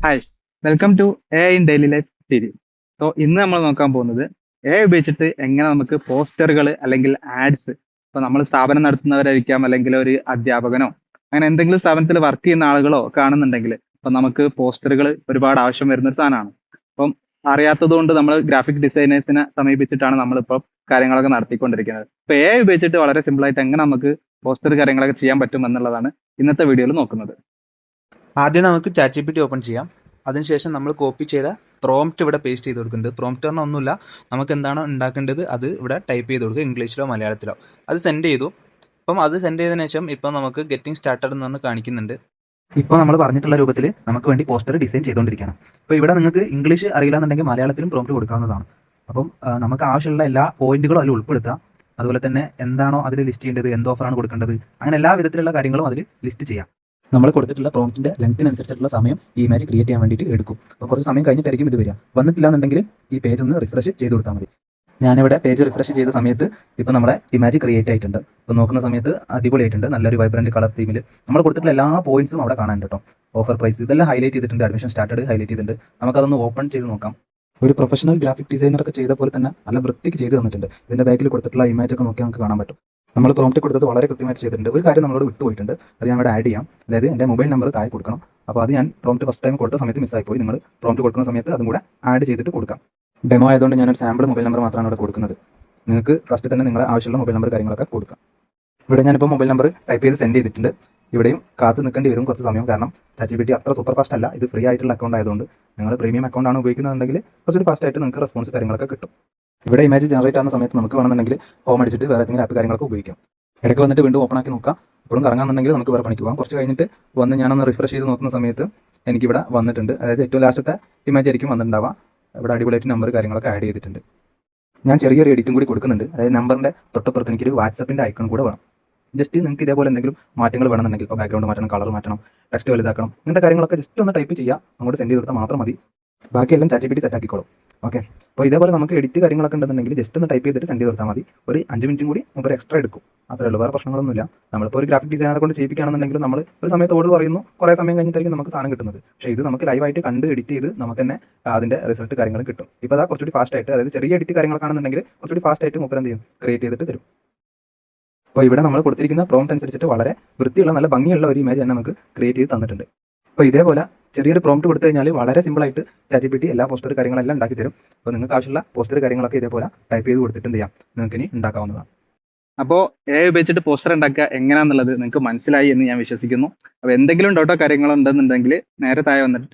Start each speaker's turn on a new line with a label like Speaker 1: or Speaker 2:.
Speaker 1: Hi, welcome to A I in daily life series. So ഇന്ന് നമ്മൾ നോക്കാൻ പോകുന്നത് എ ഐ ഉപയോഗിച്ചിട്ട് എങ്ങനെ നമുക്ക് പോസ്റ്ററുകൾ അല്ലെങ്കിൽ ആഡ്സ്, ഇപ്പൊ നമ്മൾ സ്ഥാപനം നടത്തുന്നവരായിരിക്കാം, അല്ലെങ്കിൽ ഒരു അധ്യാപകനോ അങ്ങനെ എന്തെങ്കിലും സ്ഥാപനത്തിൽ വർക്ക് ചെയ്യുന്ന ആളുകളോ കാണുന്നുണ്ടെങ്കിൽ ഇപ്പൊ നമുക്ക് പോസ്റ്ററുകൾ ഒരുപാട് ആവശ്യം വരുന്ന ഒരു സാധനമാണ്. അപ്പം അറിയാത്തത് കൊണ്ട് നമ്മൾ ഗ്രാഫിക് ഡിസൈനേഴ്സിനെ സമീപിച്ചിട്ടാണ് നമ്മളിപ്പോൾ കാര്യങ്ങളൊക്കെ നടത്തിക്കൊണ്ടിരിക്കുന്നത്. ഇപ്പൊ എ ഐ ഉപയോഗിച്ചിട്ട് വളരെ സിമ്പിൾ ആയിട്ട് എങ്ങനെ നമുക്ക് പോസ്റ്റർ കാര്യങ്ങളൊക്കെ ചെയ്യാൻ പറ്റും എന്നുള്ളതാണ് ഇന്നത്തെ വീഡിയോയിൽ നോക്കുന്നത്.
Speaker 2: ആദ്യം നമുക്ക് chat G P T open ചെയ്യാം. അതിനുശേഷം നമ്മൾ കോപ്പി ചെയ്ത പ്രോംപ്റ്റ് ഇവിടെ പേസ്റ്റ് ചെയ്ത് കൊടുക്കുന്നുണ്ട്. പ്രോംപ്റ്റ് പറഞ്ഞാൽ ഒന്നുമില്ല, നമുക്ക് എന്താണ് ഉണ്ടാക്കേണ്ടത് അത് ഇവിടെ ടൈപ്പ് ചെയ്ത് കൊടുക്കുക, ഇംഗ്ലീഷിലോ മലയാളത്തിലോ. അത് സെൻഡ് ചെയ്തു. അപ്പം അത് സെൻഡ് ചെയ്തതിനു ശേഷം ഇപ്പം നമുക്ക് ഗെറ്റിംഗ് സ്റ്റാർട്ടഡ് എന്ന് പറഞ്ഞ് കാണിക്കുന്നുണ്ട്. ഇപ്പോൾ നമ്മൾ പറഞ്ഞിട്ടുള്ള രൂപത്തിൽ നമുക്ക് വേണ്ടി പോസ്റ്റർ ഡിസൈൻ ചെയ്തുകൊണ്ടിരിക്കണം. ഇപ്പോൾ ഇവിടെ നിങ്ങൾക്ക് ഇംഗ്ലീഷ് അറിയില്ലാന്നുണ്ടെങ്കിൽ മലയാളത്തിലും പ്രോംപ്റ്റ് കൊടുക്കാവുന്നതാണ്. അപ്പം നമുക്ക് ആവശ്യമുള്ള എല്ലാ പോയിന്റുകളും അതിൽ ഉൾപ്പെടുത്തുക. അതുപോലെ തന്നെ എന്താണോ അതിൽ ലിസ്റ്റ് ചെയ്യേണ്ടത്, എന്ത് ഓഫറാണ് കൊടുക്കേണ്ടത്, അങ്ങനെ എല്ലാ വിധത്തിലുള്ള കാര്യങ്ങളും അതിൽ ലിസ്റ്റ് ചെയ്യാം. നമ്മൾ കൊടുത്തിട്ടുള്ള പ്രോംപ്റ്റിന്റെ ലെങ്ത്തിനനുസരിച്ചിട്ടുള്ള സമയം ഈ ഇമേജ് ക്രിയേറ്റ് ചെയ്യാൻ വേണ്ടിയിട്ട് എടുക്കും. അപ്പോൾ കുറച്ച് സമയം കഴിഞ്ഞിട്ടായിരിക്കും ഇത് വരിക. വന്നിട്ടില്ല എന്നുണ്ടെങ്കിൽ ഈ പേജ് ഒന്ന് റിഫ്രഷ് ചെയ്ത് കൊടുത്താൽ മതി. ഞാനിവിടെ പേജ് റിഫ്രഷ് ചെയ്ത സമയത്ത് ഇപ്പോൾ നമ്മുടെ ഇമേജ് ക്രിയേറ്റ് ആയിട്ടുണ്ട്. ഇപ്പോൾ നോക്കുന്ന സമയത്ത് അടിപൊളിയായിട്ടുണ്ട്. നല്ലൊരു വൈബ്രന്റ് കളർ തീമിൽ നമ്മൾ കൊടുത്തിട്ടുള്ള എല്ലാ പോയിന്റ്സും അവിടെ കാണാനുണ്ട് കേട്ടോ. ഓഫർ പ്രൈസ് ഇതെല്ലാം ഹൈലൈറ്റ് ചെയ്തിട്ടുണ്ട്. അഡ്മിഷൻ സ്റ്റാർട്ടഡ് ഹൈലൈറ്റ് ചെയ്തിട്ടുണ്ട്. നമുക്കതൊന്ന് ഓപ്പൺ ചെയ്ത് നോക്കാം. ഒരു പ്രൊഫഷണൽ ഗ്രാഫിക് ഡിസൈനർ ഒക്കെ ചെയ്ത പോലെ തന്നെ നല്ല വൃത്തിക്ക് ചെയ്ത് തന്നിട്ടുണ്ട്. ഇതിന്റെ ബാക്കിൽ കൊടുത്തിട്ടുള്ള ഇമേജ് ഒക്കെ നോക്കിയാൽ നമുക്ക് കാണാൻ പറ്റും. നമ്മൾ പ്രോംപ്റ്റ് കൊടുത്തത് വളരെ കൃത്യമായിട്ട് ചെയ്തിട്ടുണ്ട്. ഒരു കാര്യം നമ്മളോട് വിട്ടുപോയിട്ടുണ്ട്, അത് ഞാൻ ഇവിടെ ആഡ് ചെയ്യാം. അതായത് എൻ്റെ മൊബൈൽ നമ്പർ താഴെ കൊടുക്കണം. അപ്പോൾ അത് ഞാൻ പ്രോംപ്റ്റ് ഫസ്റ്റ് ടൈം കൊടുത്ത സമയത്ത് മിസ്സായിപ്പോയി. നിങ്ങൾ പ്രോംപ്റ്റ് കൊടുക്കുന്ന സമയത്ത് അതും കൂടെ ആഡ് ചെയ്തിട്ട് കൊടുക്കാം. ഡെമോ ആയതുകൊണ്ട് ഞാനൊരു സാമ്പിൾ മൊബൈൽ നമ്പർ മാത്രമാണ് ഇവിടെ കൊടുക്കുന്നത്. നിങ്ങൾക്ക് ഫസ്റ്റ് തന്നെ നിങ്ങളുടെ ആവശ്യമുള്ള മൊബൈൽ നമ്പർ കാര്യങ്ങളൊക്കെ കൊടുക്കാം. ഇവിടെ ഞാനിപ്പോൾ മൊബൈൽ നമ്പർ ടൈപ്പ് ചെയ്ത് സെൻഡ് ചെയ്തിട്ടുണ്ട്. ഇവിടെയും കാത്ത് നിൽക്കേണ്ടി വരും കുറച്ച് സമയം, കാരണം ചാറ്റ് ജി പി ടി അത്ര സൂപ്പർ ഫാസ്റ്റ് അല്ല. ഇത് ഫ്രീ ആയിട്ടുള്ള അക്കൗണ്ട് ആയതുകൊണ്ട് നിങ്ങൾ പ്രീമിയം അക്കൗണ്ട് ആണ് ഉപയോഗിക്കുന്നതെങ്കിൽ കുറച്ചൊരു ഫാസ്റ്റ് ആയിട്ട് നിങ്ങൾക്ക് റെസ്പോൺസ് കാര്യങ്ങളൊക്കെ കിട്ടും. ഇവിടെ ഇമേജ് ജനറേറ്റ് ആകുന്ന സമയത്ത് നമുക്ക് വേണമെന്നുണ്ടെങ്കിൽ ഹോം അടിച്ചിട്ട് വേറെ ഏതെങ്കിലും ആപ്പ് കാര്യങ്ങളൊക്കെ ഉപയോഗിക്കാം. ഇടയ്ക്ക് വന്നിട്ട് വീണ്ടും ഓപ്പൺ ആക്കി നോക്കാം. ഇപ്പോഴും കറങ്ങാന്നുണ്ടെങ്കിൽ നമുക്ക് വേറെ പണിക്ക് പോകാം. കുറച്ച് കഴിഞ്ഞിട്ട് വന്ന് ഞാനൊന്ന് റിഫ്രഷ് ചെയ്ത് നോക്കുന്ന സമയത്ത് എനിക്കിവിടെ വന്നിട്ടുണ്ട്. അതായത് ഏറ്റവും ലാസ്റ്റത്തെ ഇമേജ് ആയിരിക്കും വന്നിട്ടുണ്ടാവുക. ഇവിടെ അടിപൊളിയായിട്ട് നമ്പർ കാര്യങ്ങളൊക്കെ ആഡ് ചെയ്തിട്ടുണ്ട്. ഞാൻ ചെറിയൊരു എഡിറ്റും കൂടി കൊടുക്കുന്നുണ്ട്. അതായത് നമ്പറിൻ്റെ തൊട്ടപ്പുറത്ത് എനിക്കൊരു വാട്സപ്പിൻ്റെ ഐക്കൺ കൂടെ വേണം. ജസ്റ്റ് നിങ്ങൾക്ക് ഇതേപോലെ എന്തെങ്കിലും മാറ്റങ്ങൾ വേണമെന്നുണ്ടെങ്കിൽ, ഇപ്പോൾ ബാക്ക്ഗ്രൗണ്ട് മാറ്റണം, കളർ മാറ്റണം, ടെക്സ്റ്റ് വലുതാക്കണം, ഇങ്ങനത്തെ കാര്യങ്ങളൊക്കെ ജസ്റ്റ് ഒന്ന് ടൈപ്പ് ചെയ്യുക, അങ്ങോട്ട് സെൻഡ് ചെയ്ത് കൊടുത്താൽ മാത്രം മതി. ബാക്കിയെല്ലാം ChatGPT set ആക്കിക്കോളും. ഓക്കെ, അപ്പോൾ ഇതേപോലെ നമുക്ക് എഡിറ്റ് കാര്യങ്ങളൊക്കെ ഉണ്ടെന്നുണ്ടെങ്കിൽ ജസ്റ്റ് ഒന്ന് ടൈപ്പ് ചെയ്തിട്ട് സെൻഡ് ചെയ്ത് കൊടുത്താൽ മതി. ഒരു 5 മിനിറ്റും കൂടി നമുക്ക് എക്സ്ട്രാ എടുക്കും. അത്രേ ഉള്ളൂ, വേറെ പ്രശ്നങ്ങളൊന്നുമില്ല. നമ്മളിപ്പോൾ ഒരു ഗ്രാഫിക് ഡിസൈനറെ കൊണ്ട് ചെയ്യിപ്പിക്കുകയാണെന്നുണ്ടെങ്കിൽ നമ്മൾ ഒരു സമയത്ത് ഓർഡർ പറയുന്നു, കുറേ സമയം കഴിഞ്ഞിട്ടായിരിക്കും നമുക്ക് സാധനം കിട്ടുന്നത്. പക്ഷേ ഇത് നമുക്ക് ലൈവായിട്ട് കണ്ട് എഡിറ്റ് ചെയ്ത് നമുക്ക് തന്നെ അതിൻ്റെ റിസൾട്ട് കാര്യങ്ങൾ കിട്ടും. ഇപ്പോൾ അതാ കുറച്ചുകൂടി ഫാസ്റ്റ് ആയിട്ട്, അതായത് ചെറിയ എഡിറ്റ് കാര്യങ്ങളൊക്കെ ആണെന്നുണ്ടെങ്കിൽ കുറച്ചുകൂടി ഫാസ്റ്റ് ആയിട്ട് മുപ്പത് എന്ത് ചെയ്യും, ക്രിയേറ്റ് ചെയ്തിട്ട് തരും. അപ്പോൾ ഇവിടെ നമ്മൾ കൊടുത്തിരിക്കുന്ന പ്രോംപ്റ്റ് അനുസരിച്ചിട്ട് വളരെ വൃത്തിയുള്ള നല്ല ഭംഗിയുള്ള ഒരു ഇമേജ് തന്നെ നമുക്ക് ക്രിയേറ്റ് ചെയ്ത് തന്നിട്ടുണ്ട്. അപ്പോൾ ഇതേപോലെ ചെറിയൊരു പ്രോംപ്റ്റ് കൊടുത്തു കഴിഞ്ഞാൽ വളരെ സിമ്പിളായിട്ട് ചാറ്റ് ജി പി ടി എല്ലാ പോസ്റ്റർ കാര്യങ്ങളെല്ലാം ഉണ്ടാക്കി തരും. അപ്പോൾ നിങ്ങൾക്ക് ആവശ്യമുള്ള പോസ്റ്റർ കാര്യങ്ങളൊക്കെ ഇതേപോലെ ടൈപ്പ് ചെയ്ത് കൊടുത്തിട്ട് എന്ത് ചെയ്യാം, നിങ്ങൾക്ക് ഇനി ഉണ്ടാക്കാവുന്നതാണ്.
Speaker 1: അപ്പോൾ എ ഐ ഉപയോഗിച്ചിട്ട് പോസ്റ്റർ ഉണ്ടാക്കുക എങ്ങനെയാണെന്നുള്ളത് നിങ്ങൾക്ക് മനസ്സിലായി എന്ന് ഞാൻ വിശ്വസിക്കുന്നു. അപ്പോൾ എന്തെങ്കിലും ഡൗട്ടോ കാര്യങ്ങളോ ഉണ്ടെന്നുണ്ടെങ്കിൽ നേരെ താഴെ വന്നിട്ട്